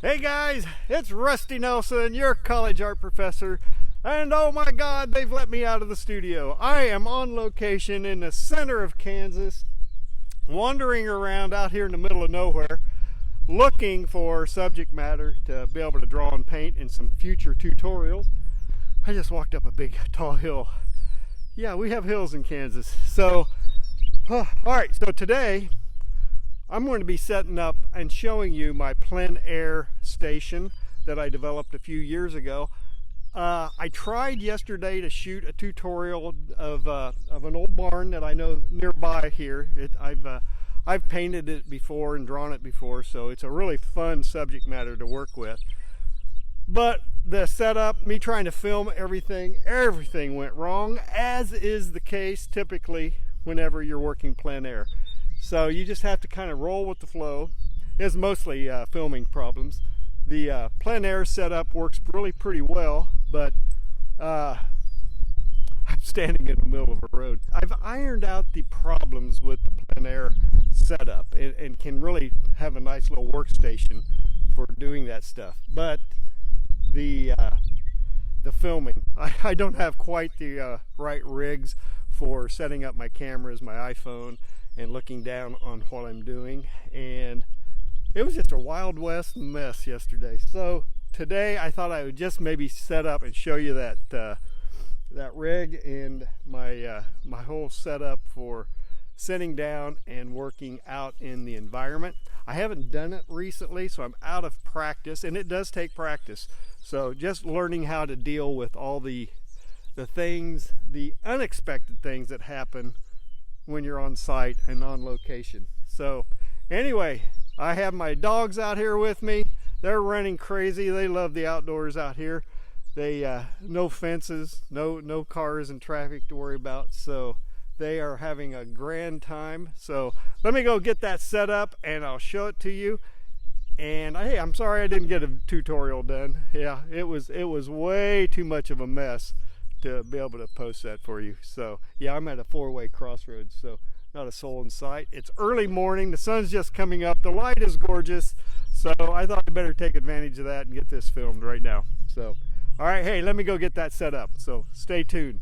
Hey guys, it's Rusty Nelson, your college art professor, and oh my God, they've let me out of the studio. I am on location in the center of Kansas, wandering around out here in the middle of nowhere, looking for subject matter to be able to draw and paint in some future tutorials. I just walked up a big tall hill. Yeah, we have hills in Kansas. So, all right, so today I'm going to be setting up and showing you my plein air station that I developed a few years ago. I tried yesterday to shoot a tutorial of an old barn that I know nearby here. I've painted it before and drawn it before, so it's a really fun subject matter to work with. But the setup, me trying to film everything went wrong, as is the case typically whenever you're working plein air. So you just have to kind of roll with the flow. It's mostly filming problems. The plein air setup works really pretty well, but I'm standing in the middle of a road. I've ironed out the problems with the plein air setup and can really have a nice little workstation for doing that stuff. But the filming, I don't have quite the right rigs for setting up my cameras, my iPhone, and looking down on what I'm doing, and it was just a Wild West mess yesterday. So today I thought I would just maybe set up and show you that rig and my whole setup for sitting down and working out in the environment. I haven't done it recently, so I'm out of practice, and it does take practice. So just learning how to deal with all the things, the unexpected things that happen when you're on site and on location. So anyway, I have my dogs out here with me. They're running crazy. They love the outdoors out here. They no fences, no cars and traffic to worry about, so they are having a grand time. So let me go get that set up and I'll show it to you. And hey, I'm sorry I didn't get a tutorial done. Yeah, it was way too much of a mess to be able to post that for you. So yeah, I'm at a four-way crossroads, so not a soul in sight. It's early morning, the sun's just coming up, the light is gorgeous, so I thought I'd better take advantage of that and get this filmed right now. So all right, hey, let me go get that set up, so stay tuned.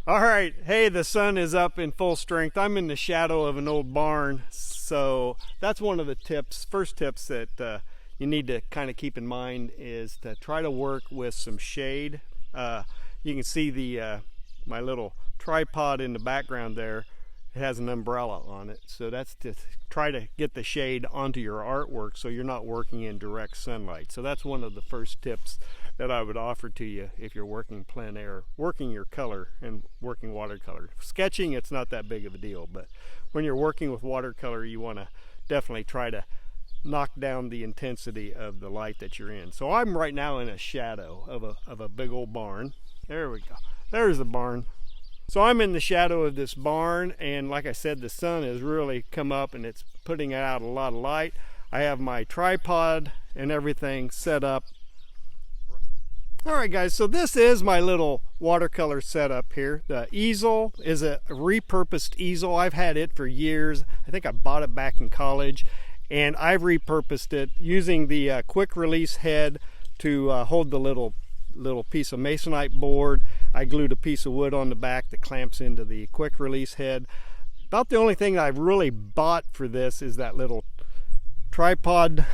All right, hey, the sun is up in full strength. I'm in the shadow of an old barn, so that's one of the first tips that you need to kind of keep in mind, is to try to work with some shade. You can see my little tripod in the background there. It has an umbrella on it, so that's to try to get the shade onto your artwork so you're not working in direct sunlight. So that's one of the first tips that I would offer to you if you're working plein air, working your color and working watercolor. Sketching, it's not that big of a deal, but when you're working with watercolor, you want to definitely try to knock down the intensity of the light that you're in. So I'm right now in a shadow of a big old barn. There we go. There's the barn. So I'm in the shadow of this barn, and like I said, the sun has really come up and it's putting out a lot of light. I have my tripod and everything set up. All right guys, so this is my little watercolor setup here. The easel is a repurposed easel. I've had it for years. I think I bought it back in college, and I've repurposed it using the quick release head to hold the little piece of masonite board. I glued a piece of wood on the back that clamps into the quick release head. About the only thing I've really bought for this is that little tripod,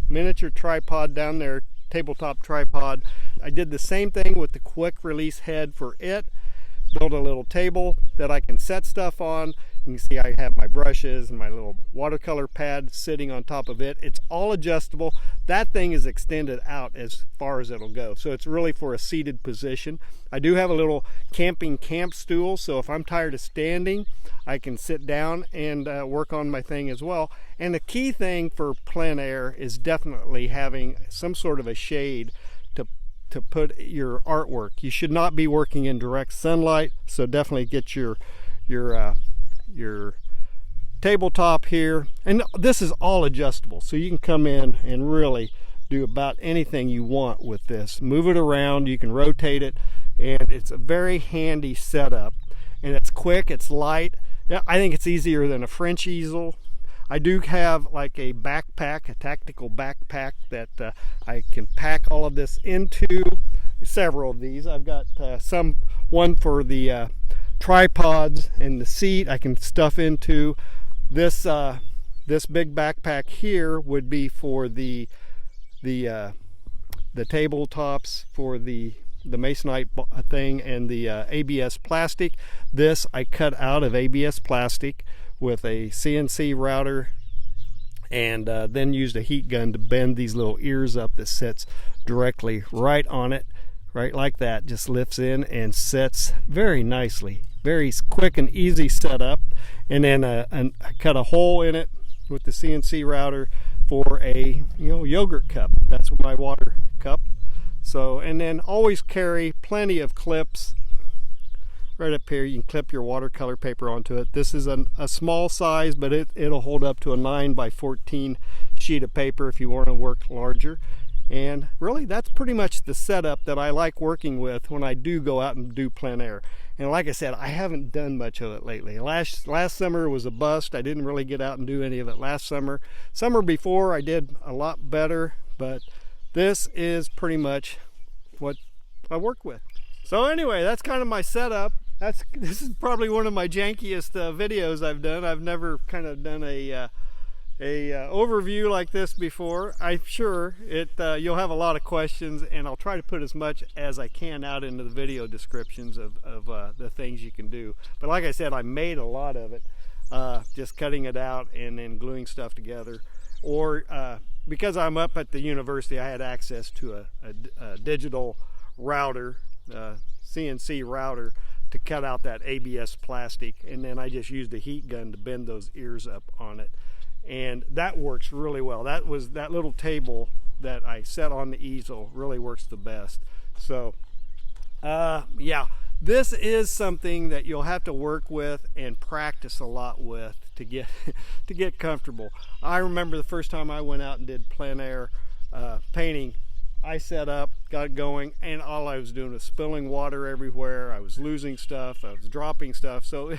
miniature tripod down there, tabletop tripod. I did the same thing with the quick release head for it. Built a little table that I can set stuff on. You can see I have my brushes and my little watercolor pad sitting on top of it. It's all adjustable. That thing is extended out as far as it'll go, so it's really for a seated position. I do have a little camping camp stool, so if I'm tired of standing, I can sit down and work on my thing as well. And the key thing for plein air is definitely having some sort of a shade to put your artwork. You should not be working in direct sunlight, so definitely get your tabletop here, and this is all adjustable, so you can come in and really do about anything you want with this. Move it around, you can rotate it, and it's a very handy setup, and it's quick, it's light. Yeah, I think it's easier than a French easel. I do have like a backpack, a tactical backpack that I can pack all of this into. Several of these. I've got one for the tripods and the seat I can stuff into. This big backpack here would be for the tabletops for the masonite thing and the ABS plastic. This I cut out of ABS plastic with a CNC router, and then used a heat gun to bend these little ears up that sits directly right on it, right like that. Just lifts in and sets very nicely. Very quick and easy setup. And then I cut a hole in it with the CNC router for a yogurt cup. That's my water cup. So, and then always carry plenty of clips right up here. You can clip your watercolor paper onto it. This is a small size, but it'll hold up to a 9x14 sheet of paper if you want to work larger. And really, that's pretty much the setup that I like working with when I do go out and do plein air. And like I said, I haven't done much of it lately. Last summer was a bust. I didn't really get out and do any of it last summer. Summer before I did a lot better, but this is pretty much what I work with. So anyway, that's kind of my setup. This is probably one of my jankiest videos I've done. I've never kind of done a overview like this before. I'm sure you'll have a lot of questions, and I'll try to put as much as I can out into the video descriptions of the things you can do. But like I said, I made a lot of it, just cutting it out and then gluing stuff together. Or because I'm up at the university, I had access to a digital router, CNC router, to cut out that ABS plastic, and then I just used a heat gun to bend those ears up on it. And that works really well. That little table that I set on the easel really works the best. So yeah, this is something that you'll have to work with and practice a lot with to get comfortable. I remember the first time I went out and did plein air painting. I set up, got going, and all I was doing was spilling water everywhere. I was losing stuff, I was dropping stuff. So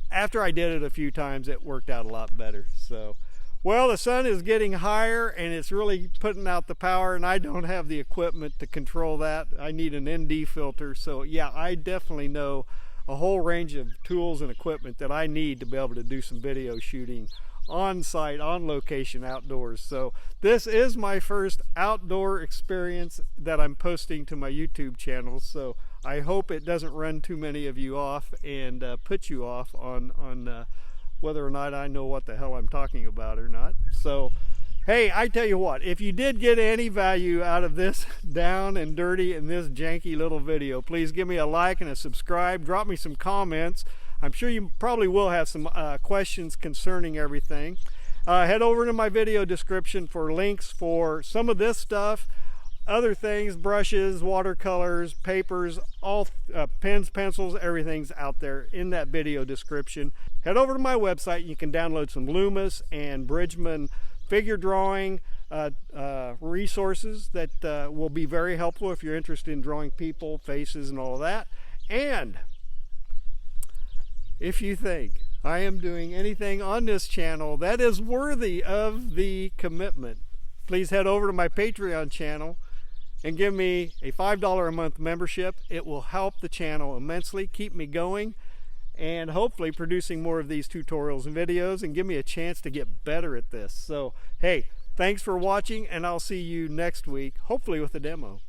after I did it a few times, it worked out a lot better. So, well, the sun is getting higher and it's really putting out the power, and I don't have the equipment to control that. I need an ND filter. So yeah, I definitely know a whole range of tools and equipment that I need to be able to do some video shooting on site, on location, outdoors. So this is my first outdoor experience that I'm posting to my YouTube channel. So I hope it doesn't run too many of you off and put you off on whether or not I know what the hell I'm talking about or not. So hey, I tell you what, if you did get any value out of this down and dirty and this janky little video, please give me a like and a subscribe. Drop me some comments. I'm sure you probably will have some questions concerning everything. Head over to my video description for links for some of this stuff, other things, brushes, watercolors, papers, all pens, pencils, everything's out there in that video description. Head over to my website. You can download some Loomis and Bridgman figure drawing resources that will be very helpful if you're interested in drawing people, faces, and all of that. And if you think I am doing anything on this channel that is worthy of the commitment, please head over to my Patreon channel and give me a $5 a month membership. It will help the channel immensely, keep me going, and hopefully producing more of these tutorials and videos, and give me a chance to get better at this. So hey, thanks for watching, and I'll see you next week, hopefully with a demo.